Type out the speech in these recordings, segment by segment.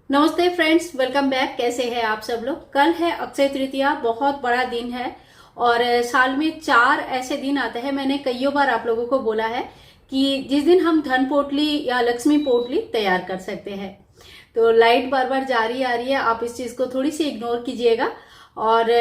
नमस्ते friends, welcome back. कैसे हैं आप सब लोग। कल है अक्षय तृतीया, बहुत बड़ा दिन है और साल में 4 ऐसे दिन आते हैं। मैंने कईयों बार आप लोगों को बोला है कि जिस दिन हम धन पोटली या लक्ष्मी पोटली तैयार कर सकते हैं। तो लाइट बार बार जा रही आ रही है, आप इस चीज को थोड़ी सी इग्नोर कीजिएगा। और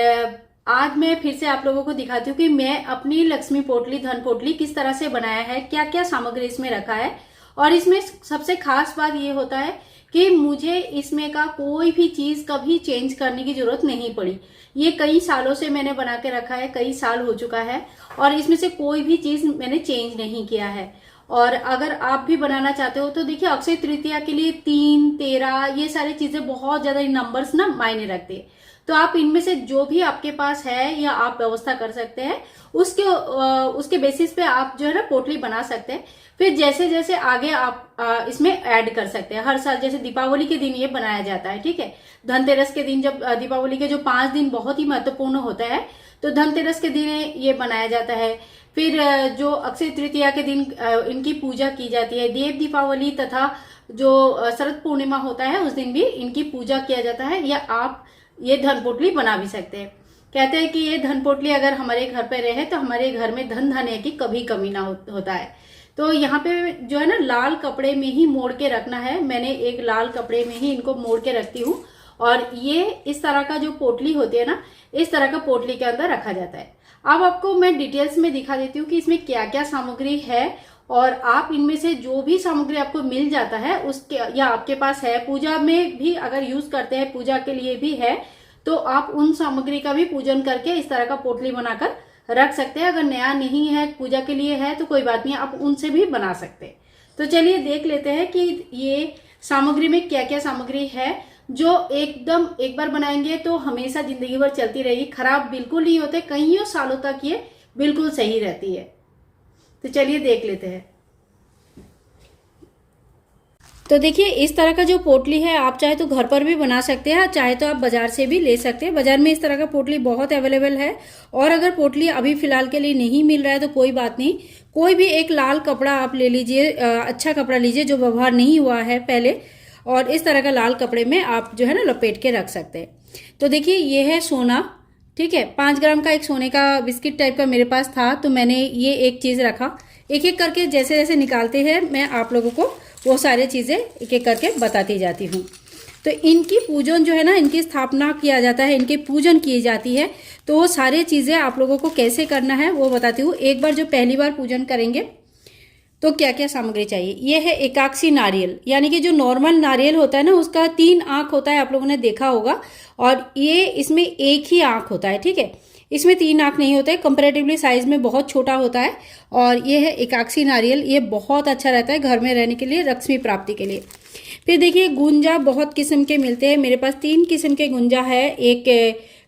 आज मैं फिर से आप लोगों को दिखाती हूँ कि मैं अपनी लक्ष्मी पोटली, धन पोटली किस तरह से बनाया है, क्या क्या सामग्री इसमें रखा है। और इसमें सबसे खास बात ये होता है कि मुझे इसमें का कोई भी चीज कभी चेंज करने की जरूरत नहीं पड़ी। ये कई सालों से मैंने बना के रखा है, कई साल हो चुका है और इसमें से कोई भी चीज मैंने चेंज नहीं किया है। और अगर आप भी बनाना चाहते हो तो देखिए, अक्षय तृतीया के लिए 3, 13 ये सारी चीजें बहुत ज्यादा नंबर्स ना मायने रखते हैं। तो आप इनमें से जो भी आपके पास है या आप व्यवस्था कर सकते हैं, उसके बेसिस पे आप जो है ना पोटली बना सकते हैं। फिर जैसे जैसे आगे आप इसमें ऐड कर सकते हैं। हर साल जैसे दीपावली के दिन ये बनाया जाता है, ठीक है। धनतेरस के दिन, जब दीपावली के जो 5 दिन बहुत ही महत्वपूर्ण होता है, तो धनतेरस के दिन ये बनाया जाता है। फिर जो अक्षय तृतीया के दिन इनकी पूजा की जाती है। देव दीपावली तथा जो शरद पूर्णिमा होता है, उस दिन भी इनकी पूजा किया जाता है। या आप ये धन पोटली बना भी सकते हैं। कहते हैं कि ये धन पोटली अगर हमारे घर पे रहे तो हमारे घर में धन धान्य की कभी कमी ना होता है। तो यहाँ पे जो है ना, लाल कपड़े में ही मोड़ के रखना है। मैंने एक लाल कपड़े में ही इनको मोड़ के रखती हूँ। और ये इस तरह का जो पोटली होती है ना, इस तरह का पोटली के अंदर रखा जाता है। अब आपको मैं डिटेल्स में दिखा देती हूँ कि इसमें क्या क्या सामग्री है। और आप इनमें से जो भी सामग्री आपको मिल जाता है उसके, या आपके पास है, पूजा में भी अगर यूज करते हैं, पूजा के लिए भी है, तो आप उन सामग्री का भी पूजन करके इस तरह का पोटली बनाकर रख सकते हैं। अगर नया नहीं है, पूजा के लिए है, तो कोई बात नहीं, आप उनसे भी बना सकते हैं। तो चलिए देख लेते हैं कि ये सामग्री में क्या क्या सामग्री है, जो एकदम एक बार बनाएंगे तो हमेशा जिंदगी भर चलती रहेगी, खराब बिल्कुल नहीं होते, कईयों सालों तक ये बिल्कुल सही रहती है। तो चलिए देख लेते हैं। तो देखिए, इस तरह का जो पोटली है, आप चाहे तो घर पर भी बना सकते हैं, चाहे तो आप बाजार से भी ले सकते हैं। बाजार में इस तरह का पोटली बहुत अवेलेबल है। और अगर पोटली अभी फिलहाल के लिए नहीं मिल रहा है तो कोई बात नहीं, कोई भी एक लाल कपड़ा आप ले लीजिए, अच्छा कपड़ा लीजिए जो व्यवहार नहीं हुआ है पहले, और इस तरह का लाल कपड़े में आप जो है ना लपेट के रख सकते हैं। तो देखिए, ये है सोना, ठीक है। 5 ग्राम का एक सोने का बिस्किट टाइप का मेरे पास था, तो मैंने ये एक चीज रखा। एक एक करके जैसे जैसे निकालते हैं, मैं आप लोगों को वो सारी चीजें एक एक करके बताती जाती हूँ। तो इनकी पूजन जो है ना, इनकी स्थापना किया जाता है, इनकी पूजन की जाती है। तो वो सारी चीजें आप लोगों को कैसे करना है वो बताती हूँ। एक बार जो पहली बार पूजन करेंगे तो क्या क्या सामग्री चाहिए। ये है एकाक्षी नारियल, यानी कि जो नॉर्मल नारियल होता है ना, उसका 3 आंख होता है, आप लोगों ने देखा होगा। और ये इसमें एक ही आंख होता है, ठीक है। इसमें 3 आंख नहीं होते, कंपैरेटिवली साइज में बहुत छोटा होता है। और ये है एकाक्षी नारियल, ये बहुत अच्छा रहता है घर में रहने के लिए, लक्ष्मी प्राप्ति के लिए। फिर देखिए, गुंजा बहुत किस्म के मिलते हैं। मेरे पास 3 किस्म के गुंजा है, एक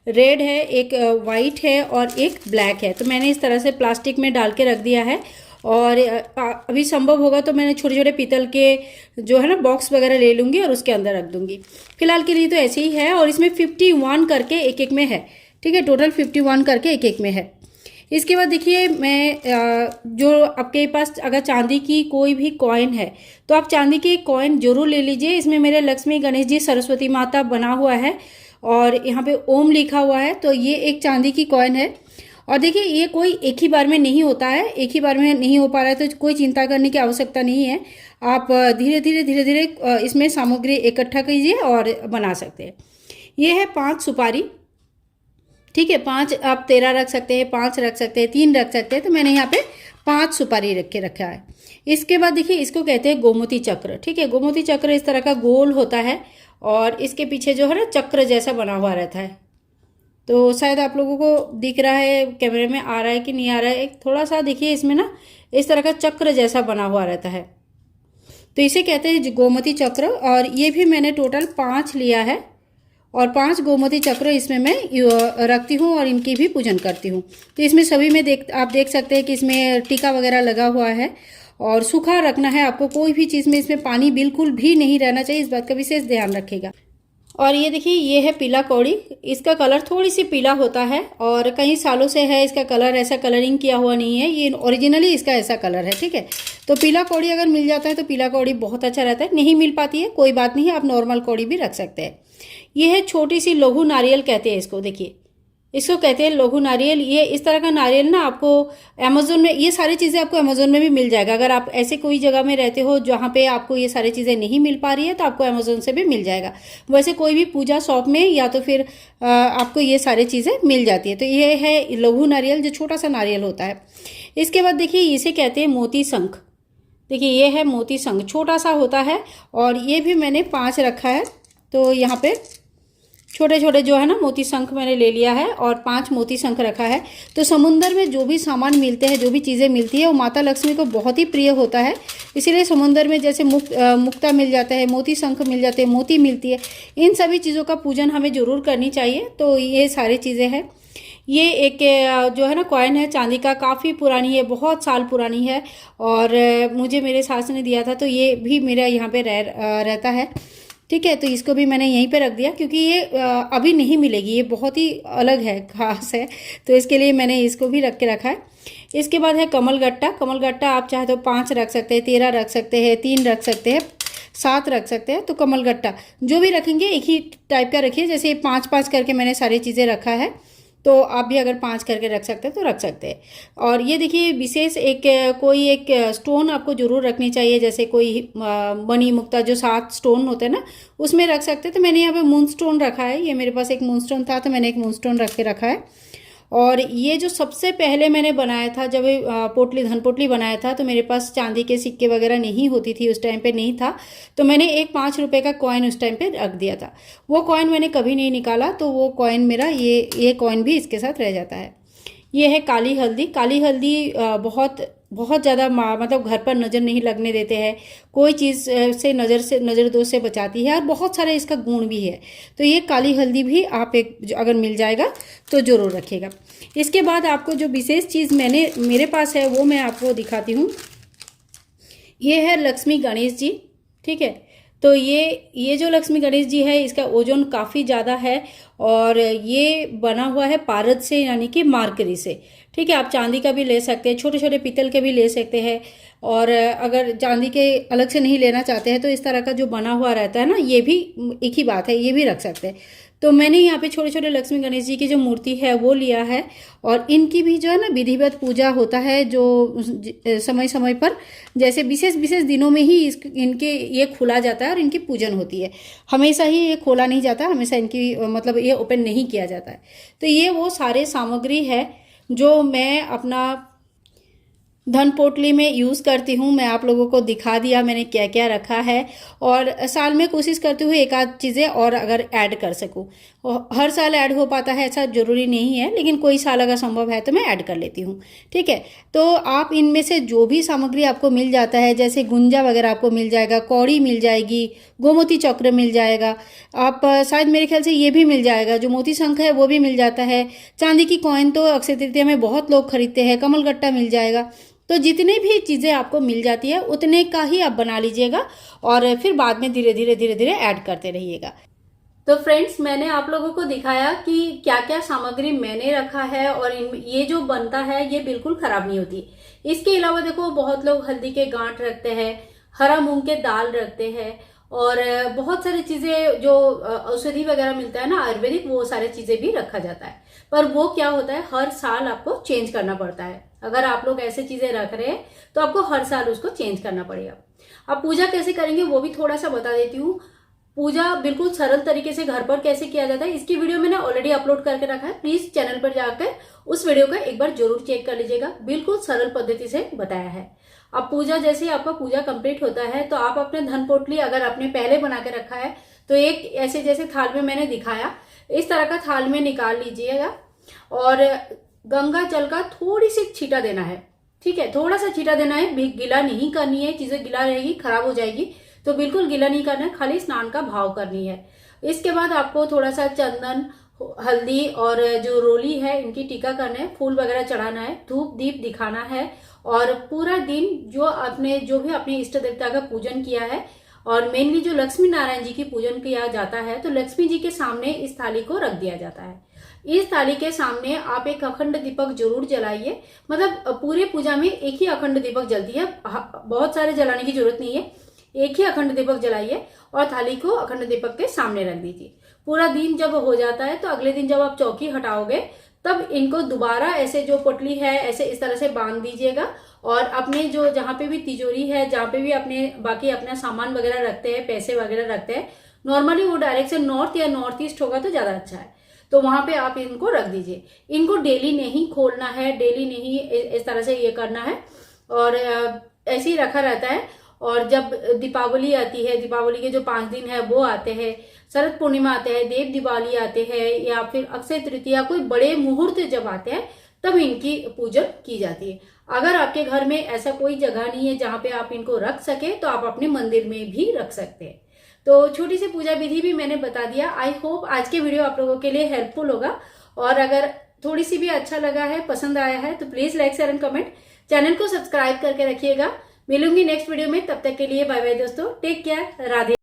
रेड है, एक वाइट है और एक ब्लैक है। तो मैंने इस तरह से प्लास्टिक में डाल के रख दिया है। और अभी संभव होगा तो मैंने छोटे छोटे पीतल के जो है ना बॉक्स वगैरह ले लूंगी और उसके अंदर रख दूंगी। फिलहाल के लिए तो ऐसे ही है। और इसमें 51 करके एक एक में है, ठीक है। टोटल 51 करके एक एक में है। इसके बाद देखिए, मैं जो आपके पास अगर चांदी की कोई भी कॉइन है तो आप चांदी की कॉइन जरूर ले लीजिए। इसमें मेरे लक्ष्मी, गणेश जी, सरस्वती माता बना हुआ है और यहाँ पे ओम लिखा हुआ है। तो ये एक चांदी की कॉइन है। और देखिए, ये कोई एक ही बार में नहीं होता है, एक ही बार में नहीं हो पा रहा है तो कोई चिंता करने की आवश्यकता नहीं है। आप धीरे धीरे इसमें सामग्री इकट्ठा कीजिए और बना सकते हैं। ये है 5 सुपारी, ठीक है। 5 आप 13 रख सकते हैं, 5 रख सकते हैं, 3 रख सकते हैं। तो मैंने यहाँ पे 5 सुपारी रखा है। इसके बाद देखिए, इसको कहते हैं गोमती चक्र, ठीक है। गोमती चक्र इस तरह का गोल होता है और इसके पीछे जो है ना चक्र जैसा बना हुआ रहता है। तो शायद आप लोगों को दिख रहा है, कैमरे में आ रहा है कि नहीं आ रहा है, एक थोड़ा सा देखिए, इसमें ना इस तरह का चक्र जैसा बना हुआ रहता है। तो इसे कहते हैं गोमती चक्र। और ये भी मैंने टोटल 5 लिया है और 5 गोमती चक्र इसमें मैं रखती हूँ और इनकी भी पूजन करती हूँ। तो इसमें सभी में आप देख सकते हैं कि इसमें टीका वगैरह लगा हुआ है और सूखा रखना है आपको। कोई भी चीज़ में इसमें पानी बिल्कुल भी नहीं रहना चाहिए, इस बात का विशेष ध्यान रखिएगा। और ये देखिए ये है पीला कौड़ी। इसका कलर थोड़ी सी पीला होता है और कई सालों से है इसका कलर, ऐसा कलरिंग किया हुआ नहीं है, ये ओरिजिनली इसका ऐसा कलर है। ठीक है, तो पीला कौड़ी अगर मिल जाता है तो पीला कौड़ी बहुत अच्छा रहता है। नहीं मिल पाती है कोई बात नहीं है, आप नॉर्मल कौड़ी भी रख सकते हैं। ये है छोटी सी लघु नारियल कहते हैं इसको, देखिए इसको कहते हैं लघु नारियल। ये इस तरह का नारियल ना आपको अमेजोन में, ये सारी चीज़ें आपको अमेजोन में भी मिल जाएगा। अगर आप ऐसे कोई जगह में रहते हो जहाँ पे आपको ये सारी चीज़ें नहीं मिल पा रही है तो आपको अमेजोन से भी मिल जाएगा। वैसे कोई भी पूजा शॉप में या तो फिर आपको ये सारी चीज़ें मिल जाती है। तो ये है लघु नारियल, जो छोटा सा नारियल होता है। इसके बाद देखिए इसे कहते हैं मोती शंख। देखिए ये है मोती शंख, छोटा सा होता है और ये भी मैंने 5 रखा है। तो यहाँ पे छोटे छोटे जो है ना मोती शंख मैंने ले लिया है और 5 मोती शंख रखा है। तो समुंदर में जो भी सामान मिलते हैं, जो भी चीज़ें मिलती है, वो माता लक्ष्मी को बहुत ही प्रिय होता है। इसीलिए समुंदर में जैसे मुक्ता मिल जाता है, मोती शंख मिल जाते हैं, मोती मिलती है, इन सभी चीज़ों का पूजन हमें ज़रूर करनी चाहिए। तो ये सारी चीज़ें हैं। ये एक जो है ना कॉइन है चांदी का, काफ़ी पुरानी है, बहुत साल पुरानी है और मुझे मेरे सास ने दिया था। तो ये भी मेरा यहाँ पे रहता है। ठीक है, तो इसको भी मैंने यहीं पे रख दिया क्योंकि ये अभी नहीं मिलेगी, ये बहुत ही अलग है, खास है, तो इसके लिए मैंने इसको भी रख के रखा है। इसके बाद है कमल गट्टा। कमल गट्टा आप चाहे तो 5 रख सकते हैं, 13 रख सकते हैं, 3 रख सकते हैं, 7 रख सकते हैं। तो कमल गट्टा जो भी रखेंगे एक ही टाइप का रखिए, जैसे 5-5 करके मैंने सारी चीज़ें रखा है। तो आप भी अगर 5 करके रख सकते हैं तो रख सकते हैं। और ये देखिए विशेष कोई एक स्टोन आपको जरूर रखनी चाहिए, जैसे कोई मणि मुक्ता जो 7 स्टोन होते हैं ना, उसमें रख सकते हैं। तो मैंने यहाँ पे मून स्टोन रखा है, ये मेरे पास एक मून स्टोन था तो मैंने एक मून स्टोन रख के रखा है। और ये जो सबसे पहले मैंने बनाया था, जब पोटली धन पोटली बनाया था, तो मेरे पास चांदी के सिक्के वगैरह नहीं होती थी, उस टाइम पे नहीं था। तो मैंने एक 5 रुपए का कॉइन उस टाइम पे रख दिया था। वो कॉइन मैंने कभी नहीं निकाला, तो वो कॉइन मेरा ये कॉइन भी इसके साथ रह जाता है। ये है काली हल्दी। काली हल्दी बहुत ज़्यादा मतलब घर पर नज़र नहीं लगने देते हैं, कोई चीज़ से नज़रदोष से बचाती है और बहुत सारे इसका गुण भी है। तो ये काली हल्दी भी आप अगर मिल जाएगा तो ज़रूर रखिएगा। इसके बाद आपको जो विशेष चीज़ मेरे पास है वो मैं आपको दिखाती हूँ। ये है लक्ष्मी गणेश जी। ठीक है, तो ये जो लक्ष्मी गणेश जी है, इसका ओजन काफ़ी ज़्यादा है और ये बना हुआ है पारद से, यानी कि मार्करी से। ठीक है, आप चांदी का भी ले सकते हैं, छोटे छोटे पीतल के भी ले सकते हैं। और अगर चांदी के अलग से नहीं लेना चाहते हैं तो इस तरह का जो बना हुआ रहता है ना, ये भी एक ही बात है, ये भी रख सकते हैं। तो मैंने यहाँ पे छोटे छोटे लक्ष्मी गणेश जी की जो मूर्ति है वो लिया है और इनकी भी जो है ना विधिवत पूजा होता है, जो समय समय पर, जैसे विशेष विशेष दिनों में ही इनके ये खुला जाता है और इनकी पूजन होती है। हमेशा ही ये खोला नहीं जाता, हमेशा इनकी मतलब ये ओपन नहीं किया जाता है। तो ये वो सारे सामग्री है जो मैं अपना धन पोटली में यूज़ करती हूँ। मैं आप लोगों को दिखा दिया मैंने क्या क्या रखा है और साल में कोशिश करती हूँ एक आध चीज़ें और अगर ऐड कर सकूँ। हर साल ऐड हो पाता है ऐसा ज़रूरी नहीं है, लेकिन कोई साल अगर संभव है तो मैं ऐड कर लेती हूँ। ठीक है, तो आप इनमें से जो भी सामग्री आपको मिल जाता है, जैसे गुंजा वगैरह आपको मिल जाएगा, कौड़ी मिल जाएगी, गोमती चक्र मिल जाएगा, आप शायद मेरे ख्याल से ये भी मिल जाएगा, जो मोती शंख है वो भी मिल जाता है। चांदी की कॉइन तो अक्षय तृतीया में बहुत लोग खरीदते हैं, कमल गट्टा मिल जाएगा। तो जितने भी चीज़ें आपको मिल जाती है उतने का ही आप बना लीजिएगा और फिर बाद में धीरे धीरे ऐड करते रहिएगा। तो फ्रेंड्स, मैंने आप लोगों को दिखाया कि क्या क्या सामग्री मैंने रखा है और ये जो बनता है ये बिल्कुल खराब नहीं होती। इसके अलावा देखो बहुत लोग हल्दी के गांठ रखते हैं, हरा मूंग के दाल रखते हैं और बहुत सारी चीजें जो औषधि वगैरह मिलता है ना आयुर्वेदिक, वो सारी चीजें भी रखा जाता है। पर वो क्या होता है, हर साल आपको चेंज करना पड़ता है। अगर आप लोग ऐसे चीजें रख रहे हैं तो आपको हर साल उसको चेंज करना पड़ेगा। अब पूजा कैसे करेंगे वो भी थोड़ा सा बता देती हूँ। पूजा बिल्कुल सरल तरीके से घर पर कैसे किया जाता है, इसकी वीडियो मैंने ऑलरेडी अपलोड करके रखा है। प्लीज चैनल पर जाकर उस वीडियो का एक बार जरूर चेक कर लीजिएगा, बिल्कुल सरल पद्धति से बताया है। अब पूजा जैसे ही आपका पूजा कंप्लीट होता है तो आप अपने धन पोटली अगर आपने पहले बना के रखा है तो एक ऐसे जैसे थाल में मैंने दिखाया, इस तरह का थाल में निकाल लीजिएगा और गंगा जल का थोड़ी सी छींटा देना है। ठीक है, थोड़ा सा छींटा देना है, गीला नहीं करनी है, चीजें गीला रहेगी खराब हो जाएगी, तो बिल्कुल गीला नहीं करना है, खाली स्नान का भाव करनी है। इसके बाद आपको थोड़ा सा चंदन, हल्दी और जो रोली है इनकी टीका करना है, फूल वगैरह चढ़ाना है, धूप दीप दिखाना है और पूरा दिन जो भी अपने इष्ट देवता का पूजन किया है और मेनली जो लक्ष्मी नारायण जी की पूजन किया जाता है तो लक्ष्मी जी के सामने इस थाली को रख दिया जाता है। इस थाली के सामने आप एक अखंड दीपक जरूर जलाइए, मतलब पूरे पूजा में एक ही अखंड दीपक जलती है, बहुत सारे जलाने की जरूरत नहीं है, एक ही अखंड दीपक जलाइए और थाली को अखंड दीपक के सामने रख दीजिए। पूरा दिन जब हो जाता है तो अगले दिन जब आप चौकी हटाओगे तब इनको दोबारा ऐसे जो पोटली है ऐसे इस तरह से बांध दीजिएगा और अपने जो जहां पे भी तिजोरी है, जहां पे भी अपने बाकी अपना सामान वगैरह रखते हैं, पैसे वगैरह रखते हैं, नॉर्मली वो डायरेक्शन नॉर्थ या नॉर्थ ईस्ट होगा तो ज्यादा अच्छा है, तो वहां पे आप इनको रख दीजिए। इनको डेली नहीं खोलना है, डेली नहीं इस तरह से ये करना है और ऐसे ही रखा रहता है। और जब दीपावली आती है, दीपावली के जो 5 दिन है वो आते हैं, शरद पूर्णिमा आते हैं, देव दिवाली आते हैं या फिर अक्षय तृतीया, कोई बड़े मुहूर्त जब आते हैं तब इनकी पूजन की जाती है। अगर आपके घर में ऐसा कोई जगह नहीं है जहां पे आप इनको रख सके तो आप अपने मंदिर में भी रख सकते हैं। तो छोटी सी पूजा विधि भी मैंने बता दिया। आई होप आज के वीडियो आप लोगों के लिए हेल्पफुल होगा और अगर थोड़ी सी भी अच्छा लगा है, पसंद आया है तो please like share and comment, channel को सब्सक्राइब करके रखिएगा। मिलूंगी नेक्स्ट वीडियो में, तब तक के लिए बाय बाय दोस्तों, टेक केयर, राधे।